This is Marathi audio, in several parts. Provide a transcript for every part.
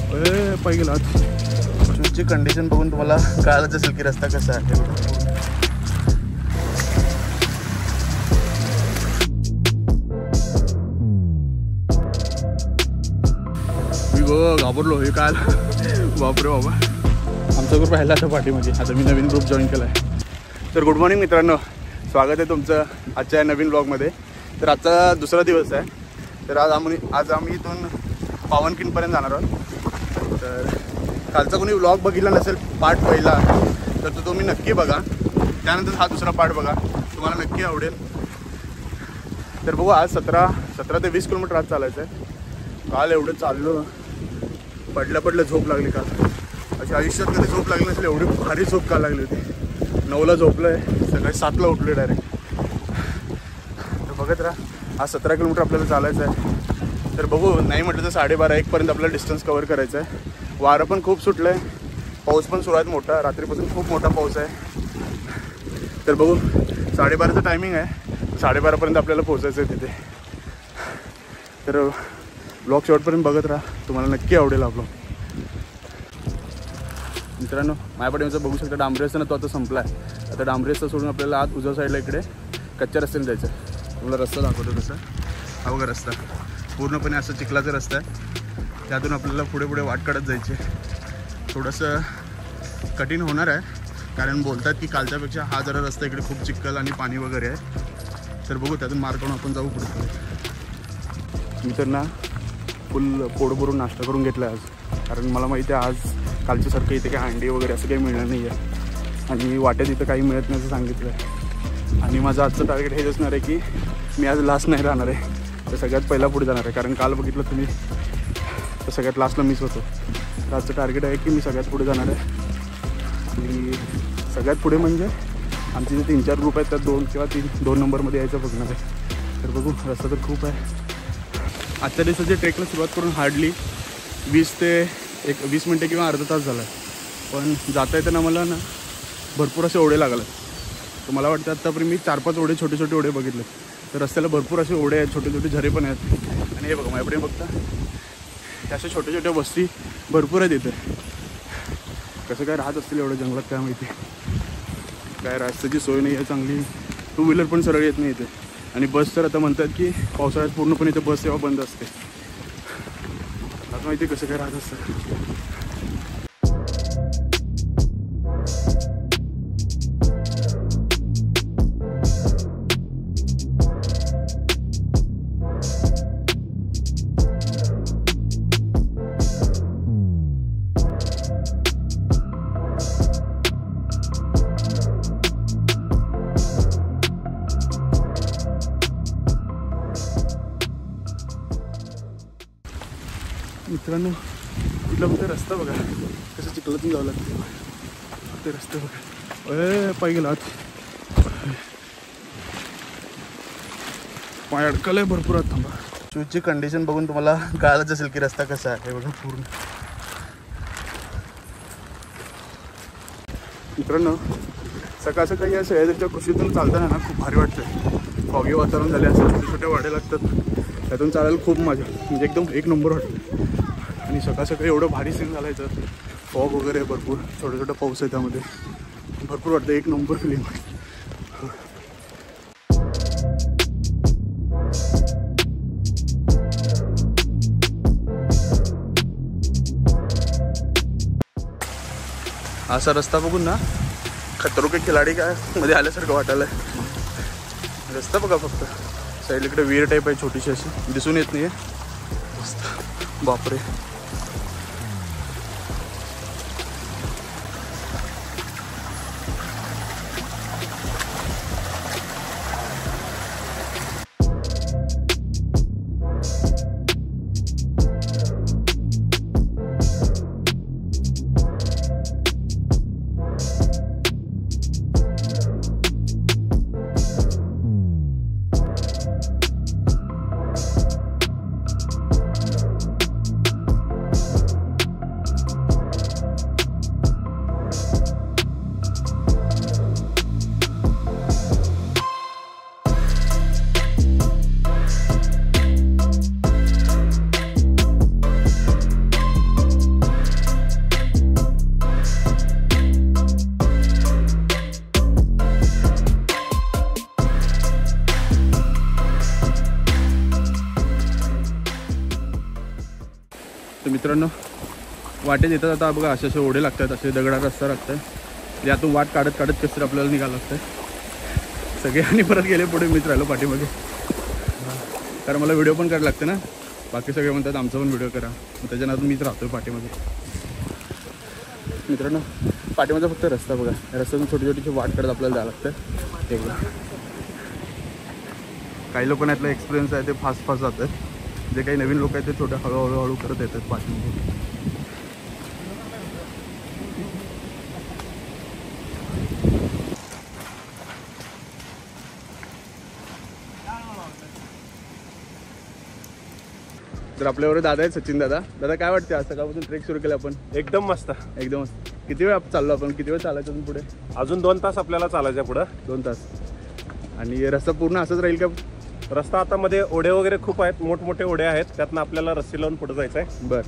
पाय गेला. शूजची कंडिशन बघून तुम्हाला कळालंच असेल की रस्ता कसा आहे. मी घाबरलो हे काय बापरे बाबा. आमचा ग्रुप राहिला आता पाठीमध्ये. आता मी नवीन ग्रुप जॉईन केला आहे. तर गुड मॉर्निंग मित्रांनो, स्वागत आहे तुमचं आजच्या नवीन ब्लॉगमध्ये. तर आजचा दुसरा दिवस आहे. तर आज आम्ही इथून पावनखिंडपर्यंत जाणार आहोत. तर कालचा कोणी व्लॉग बघितला नसेल पार्ट पहिला तर तो तुम्ही नक्की बघा. त्यानंतर हा दुसरा पार्ट बघा, तुम्हाला नक्की आवडेल. तर बघू, आज 17 ते 20 किलोमीटर आज चालायचं आहे. काल एवढं चाललो, पडल्या झोप लागली. काल अशी आयुष्यात कधी झोप लागली नसेल एवढी भारी झोप काल लागली होती. 9ला झोपलो आहे, सकाळी 7ला उठलो डायरेक्ट. तर बघत राहा, आज 17 किलोमीटर आपल्याला चालायचं आहे. तर बघू, नाही म्हटलं तर 12:30-1 पर्यंत आपल्याला डिस्टन्स कवर करायचं आहे. वारं पण खूप सुटलं आहे, पाऊस पण सुरू आहे मोठा. रात्रीपासून खूप मोठा पाऊस आहे. तर बघू, 12:30चं टायमिंग आहे. 12:30पर्यंत आपल्याला पोहोचायचं आहे तिथे. तर ब्लॉग शेवटपर्यंत बघत राहा, तुम्हाला नक्की आवडेल हा ब्लॉग. मित्रांनो, माझ्या पाठीमागचं बघू शकता डांबरी रस्ता ना, तो आता संपला आहे. आता डांबरी रस्ता सोडून आपल्याला आत उजव्या साईडला इकडे कच्च्या रस्त्याने जायचं आहे. तुम्हाला रस्ता दाखवतो तसं. हा बघा रस्ता पूर्णपणे असं चिखलाचा रस्ता आहे. त्यातून आपल्याला पुढे वाट काढत जायची. थोडंसं कठीण होणार आहे, कारण बोलतात की कालच्यापेक्षा हा जरा रस्ता इकडे खूप चिखल आणि पाणी वगैरे आहे. तर बघू, त्यातून मार्ग करून आपण जाऊ पुढे. मी तर ना फुल पोट भरून नाश्ता करून घेतला आहे आज, कारण मला माहिती आहे आज कालच्यासारखं इथे काही अंडी वगैरे असं काही मिळणार नाही आहे. आणि वाटेत इथं काही मिळत नाही असं सांगितलं आहे. आणि माझं आजचं टार्गेट हेच असणार आहे की मी आज लास्ट नाही राहणार आहे, तर सगळ्यात पहिला पुढे जाणार आहे. कारण काल बघितलं तुम्ही तर सगळ्यात लास्टला मिस होतो. तर आजचं टार्गेट आहे की मी सगळ्यात पुढे जाणार आहे. आणि सगळ्यात पुढे म्हणजे आमचे जे 3-4 ग्रुप आहेत त्यात 2 किंवा 2 नंबरमध्ये यायचं बघणार आहे. तर बघू, रस्ता तर खूप आहे. आजच्या दिवसाच्या ट्रेकला सुरुवात करून हार्डली 20 मिनटं किंवा अर्धा तास झाला आहे. पण जाता येताना मला ना भरपूर असे ओढे लागले. तर मला वाटतं आत्तापर्यंत मी 4-5 ओढे छोटे ओढे बघितले. तर रस्त्याला भरपूर असे ओढे आहेत, छोटे झरे पण आहेत. आणि हे बघा, माझ्याकडे बघता अशा छोट्या वस्ती भरपूर आहेत इथे. कसं काय राहत असतील एवढं जंगलात काय माहिती. काय रस्त्याची सोय नाही आहे चांगली, 2 व्हीलर पण सरळ येत नाही इथे. आणि बस तर आता म्हणतात की पावसाळ्यात पूर्णपणे इथे बस सेवा बंद असते. आता माहिती कसं काय राहत असतं. मित्रांनो, इथला फक्त रस्ता बघा कसं चिखलातून जावं लागतं. ते रस्ता बघा, पाय गेला आत. पाय अडकलं आहे भरपूर आत. थांबा, शूजची कंडिशन बघून तुम्हाला कळालंच असेल की रस्ता कसा आहे. बघा पूर्ण. मित्रांनो, सकाळी या सह्याद्रीच्या कुशीतून चालताना ना खूप भारी वाटतं. फॉगी वातावरण झाले, असं छोट्या वाड्या लागतात, त्यातून चालायला खूप मजा, म्हणजे एकदम 1 नंबर वाटतं. आणि सकाळी एवढं भारी सीन झालायचं, फॉग वगैरे भरपूर, छोटा पाऊस आहे, त्यामध्ये भरपूर वाटतं. 1 नंबर फिलिंग. असा रस्ता बघून ना खतरो के खिलाडी काय मध्ये आल्यासारखं वाटायला. रस्ता बघा, फक्त साईड इकडे विहीर टाईप आहे छोटीशी, अशी दिसून येत नाही आहे. बापरे. तर मित्रांनो वाटेत येतात आता बघा असे असे ओढे लागतात, असे दगडा रस्ता लागतात, यातून वाट काढत काढत कसं आपल्याला निघायला लागतं. सगळे आणि परत गेले पुढे, मीच राहिलो पाठीमागे, कारण मला व्हिडिओ पण करायला लागते ना. बाकी सगळे म्हणतात आमचा पण व्हिडिओ करा, मग त्याच्यानंतर मीच राहतो पाठीमागे. मित्रांनो पाठीमागचा फक्त रस्ता बघा, या रस्त्यातून छोटी छोटीशी वाट करत आपल्याला जायला लागतं. ते बघा काही लोकांना यातला एक्सपिरियन्स आहे, ते फास्ट फास्ट जातात. जे काही नवीन लोक आहेत ते छोट्या हळूहळू करत येतात पाठीमागे. तर आपल्यावर दादा आहेत, सचिन दादा. दादा काय वाटते आज सकाळपासून ट्रेक सुरू केला आपण? एकदम मस्त. एकदम. किती वेळ चाललो आपण? किती वेळ चालायचं अजून पुढे? अजून 2 तास आपल्याला चालायचं पुढं. 2 तास. आणि रस्ता पूर्ण असंच राहील का? रस्ता आता मध्ये ओढे वगैरे खूप आहेत, मोठमोठे ओढे आहेत, त्यातनं आपल्याला रस्सी लावून पुढे जायचं आहे. बरं.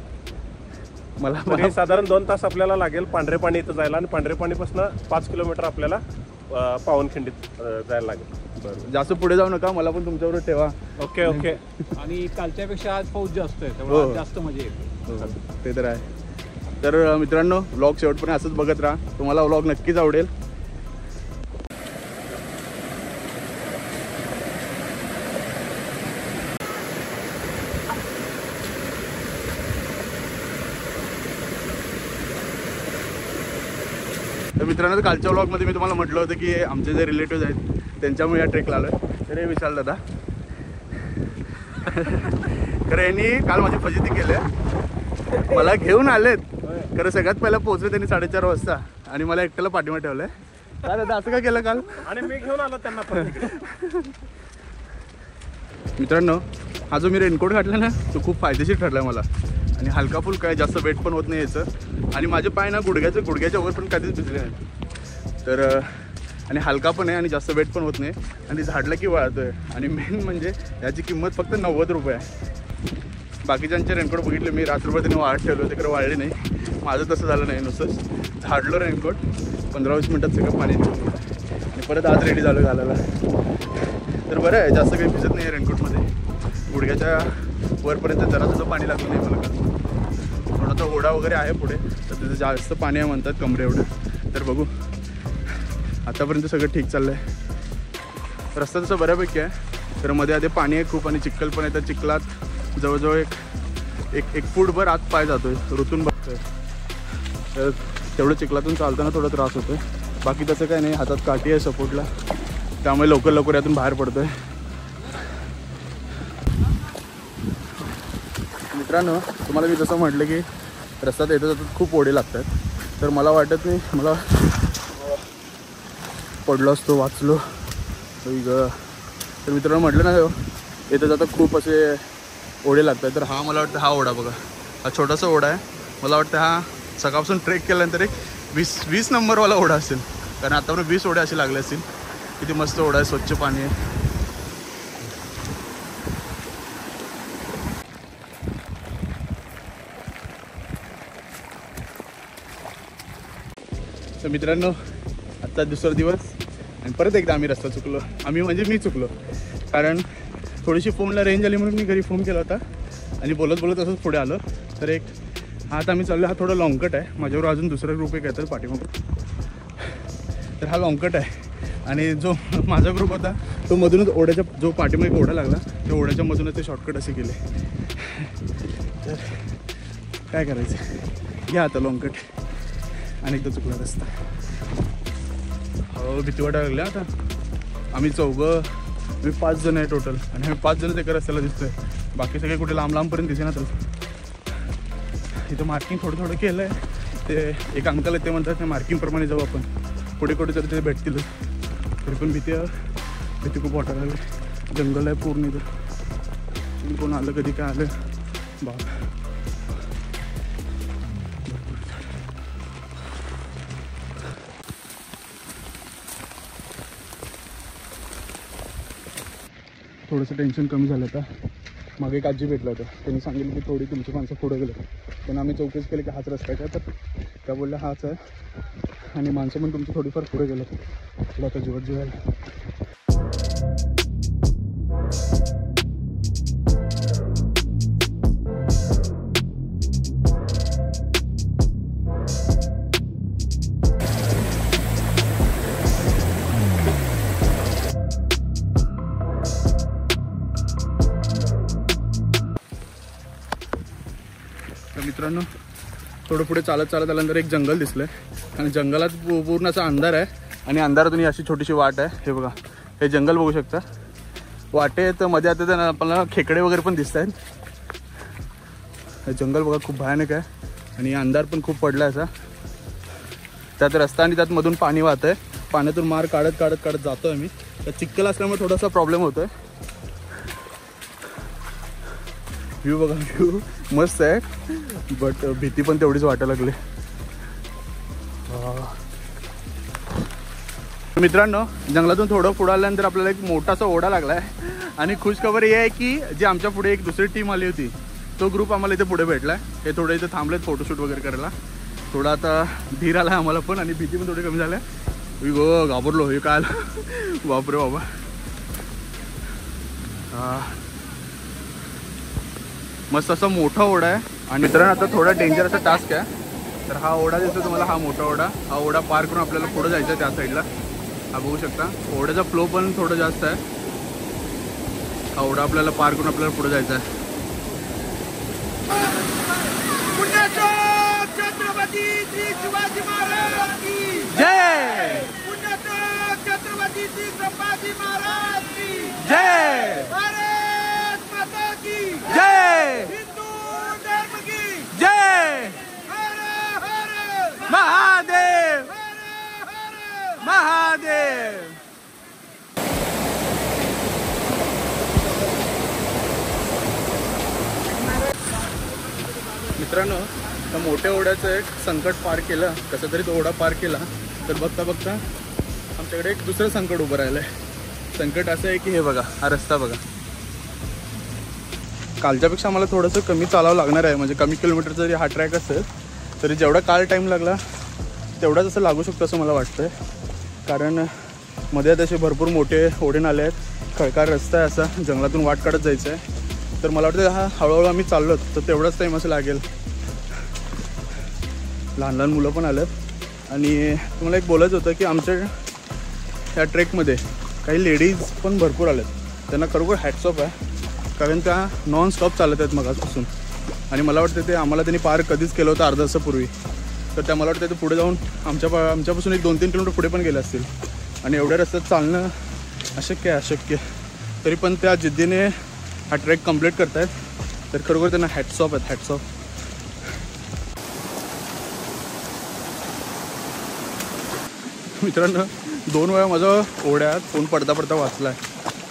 मला तरी साधारण 2 तास आपल्याला लागेल पांढरेपाणी इथं जायला, आणि पांढरेपाणीपासून 5 किलोमीटर आपल्याला पावनखिंडीत जायला लागेल. बरं, जास्त पुढे जाऊ नका, मला पण तुमच्यावर ठेवा. Okay okay. आणि कालच्यापेक्षा आज पाऊस जास्त आहे, त्यामुळे जास्त मजा येते. ते तर आहे. तर मित्रांनो व्लॉग शेवटपर्यंत असंच बघत राहा, तुम्हाला व्लॉग नक्कीच आवडेल. तर मित्रांनो कालच्या व्लॉगमध्ये मी तुम्हाला म्हटलं होतं की आमचे जे रिलेटिव्ह आहेत त्यांच्यामुळे या ट्रेकला आलो आहे. तर हे विशाल दादा खरं यांनी काल माझी फजिती केली आहे, मला घेऊन आलेत. खरं सगळ्यात पहिला पोहोचले त्यांनी 4:30 वाजता, आणि मला एकट्याला पाठीमागे ठेवलंय. काय दादा असं का केलं काल? आणि मी घेऊन आलो त्यांना परत. मित्रांनो हा जो मी रेनकोट घातला ना तो खूप फायदेशीर ठरला मला, आणि हलका फुलका आहे, जास्त वेट पण होत नाही याचं. आणि माझे पाय ना गुडघ्याच्या वर पण कधीच भिजले नाही. तर आणि हलका पण आहे आणि जास्त वेट पण होत नाही, आणि झाडला की वाळतोय. आणि मेन म्हणजे याची किंमत फक्त 90 रुपये आहे. बाकीच्यांचे रेनकोट बघितले मी, रात्रभर त्यांनी वाळत ठेवलं होते, खरं वाळले नाही. माझं तसं झालं नाही, नुसतं झाडलं रेनकोट, 15-20 मिनटात सगळं पाणी आणि परत आज रेडी झालं घालायला. तर बरं आहे, जास्त काही भिजत नाही आहे रेनकोटमध्ये. गुडघ्याच्या वरपर्यंत जरा सुद्धा पाणी लागलं नाही मला का. थोडासा ओढा वगैरे आहे पुढे, तर तिथं जास्त पाणी आहे म्हणतात कमरे एवढं. तर बघू, आतापर्यंत सगळं ठीक चाललं आहे. रस्ता तसं बऱ्यापैकी आहे, तर मध्ये आधी पाणी आहे खूप, आणि चिखल पण आहे. तर चिखलात जवळजवळ एक फूटभर आत पाय जातो आहे, ऋतून बघतोय. तर तेवढं चिखलातून चालताना थोडा त्रास होतो आहे. बाकी तसं काय नाही, हातात काठी आहे सपोर्टला, त्यामुळे लवकर लवकर यातून बाहेर पडतो आहे. मित्रांनो तुम्हाला मी जसं म्हटलं की रस्त्यात येतं जातात खूप ओढे लागतात, तर मला वाटत नाही मला पडलो असतो, वाचलो. तर मित्रांनो म्हटलं ना येतं जातात खूप असे ओढे लागतात. तर हा मला वाटतं हा ओढा बघा, हा छोटासा ओढा आहे. मला वाटतं हा सकाळपासून ट्रेक केल्यानंतर एक 20 नंबरवाला ओढा असेल, कारण आतापर्यंत 20 ओढे असे लागले असतील. किती मस्त ओढा आहे, स्वच्छ पाणी आहे. तर मित्रांनो आजचा दुसरा दिवस, आणि परत एकदा आम्ही रस्ता चुकलो. आम्ही म्हणजे मी चुकलो, कारण थोडीशी फोनला रेंज आली म्हणून मी घरी फोन केला होता, आणि बोलत बोलत असंच पुढे आलो. तर एक हा आता आम्ही चाललो, हा थोडा लॉंगकट आहे. माझ्यावर अजून दुसरा ग्रुप एक येतात पाठीमागून, तर हा लॉंगकट आहे. आणि जो माझा ग्रुप होता तो मधूनच ओढ्याच्या, जो पाठीमागे ओढा लागला त्या ओढ्याच्या मधूनच ते शॉर्टकट असे केले. तर काय करायचं, घ्या आता लॉंगकट. अनेकदा चुकला रस्ता. हो भीती वाटायला लागल्या आता. आम्ही चौघं, मी 5 जण आहे टोटल, आणि आम्ही 5 जणच एका रस्त्याला दिसतोय. बाकी सगळे कुठे लांब लांबपर्यंत दिसे ना. तर इथं मार्किंग थोडं केलं आहे. ते एक अंकल आहे, ते म्हणतात त्या मार्किंगप्रमाणे जाऊ आपण, पुढे कुठे तरी ते भेटतील. तरी पण भीती खूप वाटायला लागली. जंगल आहे पूर्ण इथं, कोण आलं कधी काय आलं बाप. थोडंसं टेन्शन कमी झालं आता. मागे एक आजी भेटला होता, त्यांनी सांगितलं की थोडी तुमची माणसं पुढे गेलं, पण आम्ही चौकशी केली की हाच रस्ता आहे का, तर त्या बोलल्या हाच आहे, आणि माणसं पण तुमची थोडीफार पुढे गेलं. तुला आता जीवात जीवायला. तर मित्रांनो थोडं पुढे चालत आल्यानंतर एक जंगल दिसलं आहे आणि जंगलात पूर्ण असा अंधार आहे आणि अंधारातून ही अशी छोटीशी वाट आहे. हे बघा, हे जंगल बघू शकता. वाटेत मध्ये आता त्यांना आपल्याला खेकडे वगैरे पण दिसत आहेत. हे जंगल बघा खूप भयानक आहे आणि अंधार पण खूप पडला असा. त्यात रस्ता आणि त्यात मधून पाणी वाहत आहे. पाण्यातून मार काढत जातो आम्ही. त्यात चिखल असल्यामुळे थोडासा प्रॉब्लेम होतोय. व्ह्यू बघा, व्ह्यू मस्त आहे बट भीती पण तेवढीच वाटायला लागली. मित्रांनो जंगलातून थोडं पुढे आल्यानंतर आपल्याला एक मोठासा ओढा लागला आहे आणि खुशखबर ही आहे की जी आमच्या पुढे एक दुसरी टीम आली होती तो ग्रुप आम्हाला इथे पुढे भेटला आहे. हे थोडे इथे थांबलेत फोटोशूट वगैरे करायला. थोडा आता धीर आला आम्हाला पण आणि भीती पण थोडी कमी झाली आहे. मी गो घाबरलो हे काय बापरे बाबा. मस्त असा मोठा ओढा आहे आणि मित्रांनो आता थोडा डेंजर असा टास्क आहे. तर हा ओढा दिसतो तुम्हाला, हा मोठा ओढा. हा ओढा पार करून आपल्याला पुढे जायचं आहे त्या साईडला. हा बघू शकता ओढ्याचा फ्लो पण थोडं जास्त आहे. हा ओढा आपल्याला पार करून आपल्याला पुढे जायचं आहे. छत्रपती श्री शिवाजी महाराज की जय, छत्रपती श्री संभाजी महाराज की जय, भारत माता की जय, हिंदू धर्म की जय, हर हर महादेव, हर हर महादेव. मित्रांनो त्या मोठ्या ओढ्याचं एक संकट पार केलं, कसं तरी तो ओढा पार केला. तर बघता बघता आमच्याकडे एक दुसरं संकट उभं राहिलं आहे. संकट असं आहे की हे बघा, हा रस्ता बघा. कालच्यापेक्षा मला थोडंसं कमी चालावं लागणार आहे. म्हणजे कमी किलोमीटरचा जरी हा ट्रॅक असेल तरी जेवढा काल टाईम लागला तेवढाच असं लागू शकतो असं मला वाटतं आहे. कारण मध्ये असे भरपूर मोठे ओढे नाले आहेत, खडकाळ रस्ता आहे, असा जंगलातून वाट काढत जायचं आहे. तर मला वाटतं हा हळूहळू आम्ही चाललो तर तेवढाच टाईम असं लागेल. लहान लहान मुलं पण आलं आणि तुम्हाला एक बोलायचं होतं की आमच्या ह्या ट्रेकमध्ये काही लेडीज पण भरपूर आल्यात. त्यांना खरोखर हॅट्स ऑफ आहे कारण त्या नॉन स्टॉप चालत आहेत मगाचपासून. आणि मला वाटतं ते आम्हाला त्यांनी पार कधीच केलं होतं अर्धा तासापूर्वी. तर त्या मला वाटतं ते पुढे जाऊन आमच्यापासून एक 2-3 किलोमीटर पुढे पण गेले असतील. आणि एवढ्या रस्त्यात चालणं अशक्य. तरी पण त्या जिद्दीने हा ट्रेक कंप्लीट करत आहेत. तर खरोखर त्यांना हॅट्स ऑफ आहेत, हॅट्स ऑफ. मित्रांनो 2 वेळा माझा ओढ्यात फोन पडता वाचला आहे.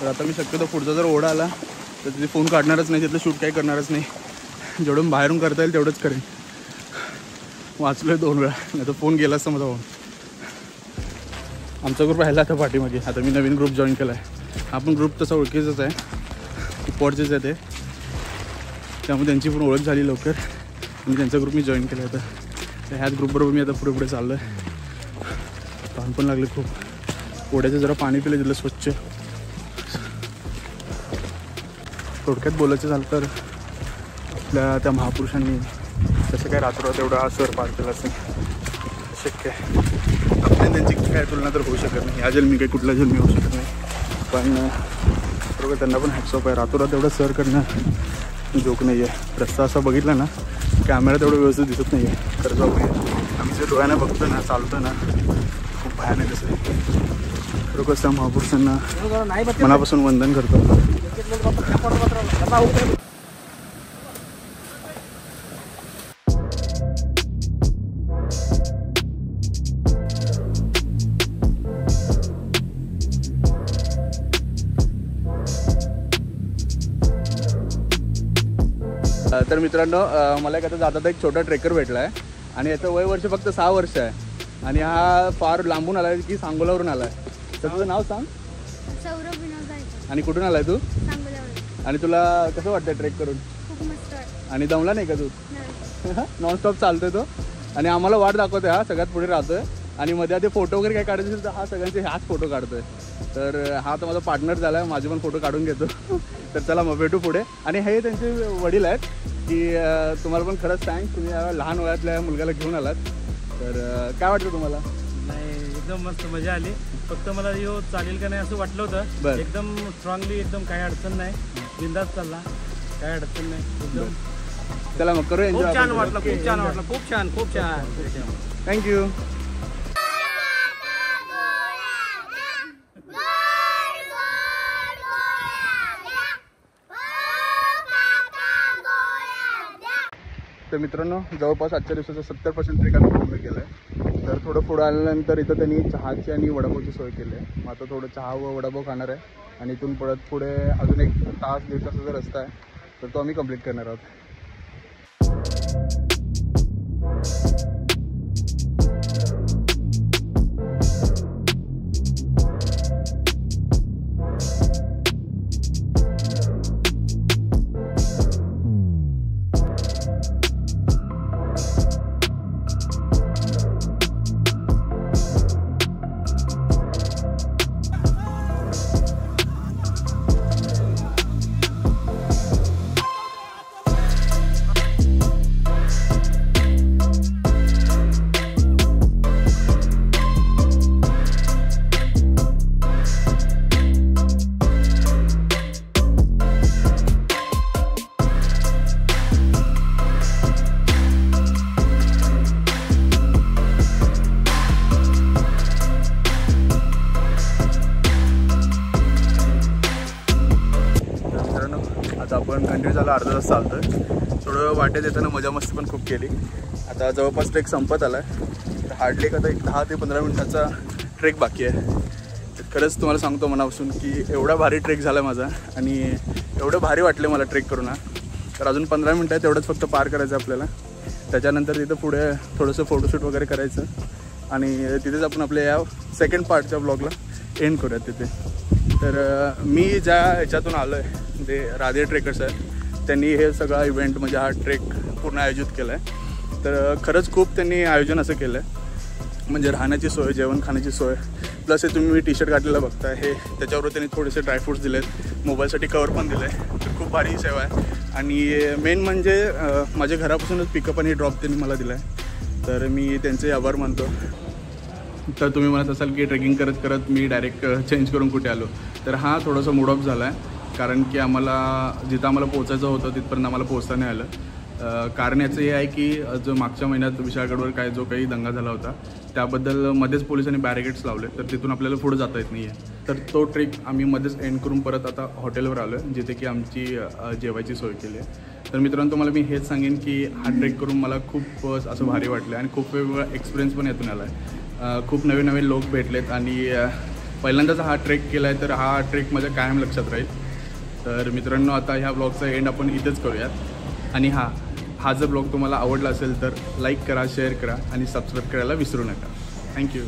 तर आता मी शक्यतो पुढचा जर ओढा आला तर तिथे फोन काढणारच नाही, तिथलं शूट काही करणारच नाही. जेवढं बाहेरून करता येईल तेवढंच करेन. वाचलो आहे 2 वेळा, नाही तर फोन गेला असता माझा फोन. आमचा ग्रुप राहिला आता पाठीमागे. आता मी नवीन ग्रुप जॉईन केला आहे. हा पण ग्रुप तसा ओळखीचाच आहे, पॉडचेच आहे ते, त्यामुळे त्यांची पण ओळख झाली लवकर आणि त्यांचा ग्रुप मी जॉईन केला होता. तर ह्याच ग्रुपबरोबर मी आता पुढे चाललो आहे. तहान पण लागले खूप. ओढ्याचं जरा पाणी पिलं तिथलं स्वच्छ. थोडक्यात बोलायचं झालं तर आपल्या त्या महापुरुषांनी तसं काय रात्ररात एवढा हा सर पार केला असेल शक्य आहे. आपल्या त्यांची काय तुलना तर होऊ शकत नाही. या जन्मी काही कुठल्या जन्मी होऊ शकत नाही. पण बरोबर त्यांना पण हॅट्स ऑफ आहे. रातोरात एवढं सर करणं जोक नाही आहे. रस्ता असा बघितला ना कॅमेरा तेवढं व्यवस्थित दिसत नाही आहे. तर जाऊ आम्ही जे डोळ्यानं बघतो ना, चालतो ना, खूप भयानक असं आहे. बरोबर त्या महापुरुषांना मनापासून वंदन करतो. तर मित्रांनो मला एक आता जाता एक छोटा ट्रेकर भेटला आहे आणि याचं वय वर्ष फक्त 6 वर्ष आहे. आणि हा फार लांबून आला आहे की सांगोल्यावरून आला आहे. तर तुझं नाव सांग. सौरभ विनोद जायचं. आणि कुठून आला आहे तू? सांगोल्यावरून. आणि तुला कसं वाटतं ट्रेक करून? खूप मस्त वाटतं. आणि दमला नाही का तू? नाही. नॉनस्टॉप चालतोय तो आणि आम्हाला वाट दाखवतोय. हा सगळ्यात पुढे राहतोय आणि मध्ये आधी फोटो वगैरे काय काढायचे असेल तर हा सगळ्यांचे हाच फोटो काढतोय. तर हा तर माझा पार्टनर झाला आहे, माझे पण फोटो काढून घेतो. तर चला मग भेटू पुढे. आणि हे त्यांचे वडील आहेत की तुम्हाला पण खरंच थँक्स, तुम्ही लहान वयातल्या मुलगाला घेऊन आलात. तर काय वाटतं तुम्हाला? नाही, एकदम मस्त मजा आली. फक्त मला यो चालेल का नाही असं वाटलं होतं. एकदम स्ट्रॉंगली, एकदम काही अडचण नाही, बिंदास चालला, काही अडचण नाही एकदम. चला मग करू खूप छान वाटलं, एन्जॉय. खूप छान वाटलं, खूप छान, खूप छान, खूप छान. थँक्यू. तर मित्रांनो जवळपास आजच्या दिवसाचा 70% ट्रेक आम्ही पूर्ण केलं आहे. तर थोडं पुढं आल्यानंतर इथं त्यांनी चहाची आणि वडापावची सोय केली आहे. मग आता थोडं चहा व वडापाव खाणार आहे आणि इथून परत पुढे अजून 1 तास 1.5 तासाचा रस्ता आहे. तर तो आम्ही कंप्लीट करणार आहोत. आता आपण कंटिन्यू झालं अर्धा तास चालतोय. थोडं वाटेत येताना मजा मस्ती पण खूप केली. आता जवळपास ट्रेक संपत आला आहे. हार्डली आता एक 10 ते 15 मिनिटाचा ट्रेक बाकी आहे. तर खरंच तुम्हाला सांगतो मनापासून की एवढा भारी ट्रेक झाला माझा आणि एवढं भारी वाटले मला ट्रेक करून. तर अजून 15 मिनिटं आहे तेवढंच फक्त पार करायचं आपल्याला. त्याच्यानंतर तिथं पुढे थोडंसं फोटोशूट वगैरे करायचं आणि तिथेच आपण आपल्या या सेकंड पार्टच्या ब्लॉगला एंड करूयात तिथे. तर मी ज्या ह्याच्यातून आलो आहे ते राधे ट्रेकर्स आहेत. त्यांनी हे सगळा इव्हेंट म्हणजे हा ट्रेक पूर्ण आयोजित केला आहे. तर खरंच खूप त्यांनी आयोजन असं केलं आहे म्हणजे राहण्याची सोय, जेवण खाण्याची सोय, प्लस हे तुम्ही टी शर्ट घातलेलं बघताय हे त्याच्यावर त्यांनी थोडेसे ड्रायफ्रूट्स दिलेत, मोबाईलसाठी कवर पण दिलं आहे. तर खूप भारी सेवा आहे. आणि मेन म्हणजे माझ्या घरापासूनच पिकअप आणि ड्रॉप त्यांनी मला दिला आहे. तर मी त्यांचे आभार मानतो. तर तुम्ही म्हणत असाल की ट्रेकिंग करत करत मी डायरेक्ट चेंज करून कुठे आलो. तर हा थोडासा मूड ऑफ झाला आहे कारण की जिथं आम्हाला पोचायचं होतं तिथपर्यंत आम्हाला पोचता नाही आलं. कारण याचं हे आहे की जो मागच्या महिन्यात विशाळगडवर जो काही दंगा झाला होता त्याबद्दल मध्येच पोलिसांनी बॅरिकेड्स लावले. तर तिथून आपल्याला पुढे जाता येत नाही आहे. तर तो ट्रेक आम्ही मध्येच एंड करून परत आता हॉटेलवर आलो आहे जिथे की आमची जेवायची सोय केली आहे. तर मित्रांनो तुम्हाला मी हेच सांगेन की हा ट्रेक करून मला खूप असं भारी वाटलं आणि खूप वेगवेगळा एक्सपिरियन्स पण यातून आला आहे. खूप नवीन नवीन लोक भेटलेत आणि पहिल्यांदाच हा ट्रेक केला आहे. तर हा ट्रेक माझ्या कायम लक्षात राहील. तर मित्रांनो आता ह्या ब्लॉगचा एंड आपण इथेच करूयात. आणि हा जर ब्लॉग तुम्हाला आवडला असेल तर लाईक करा, शेअर करा आणि सबस्क्राईब करायला विसरू नका. थँक्यू.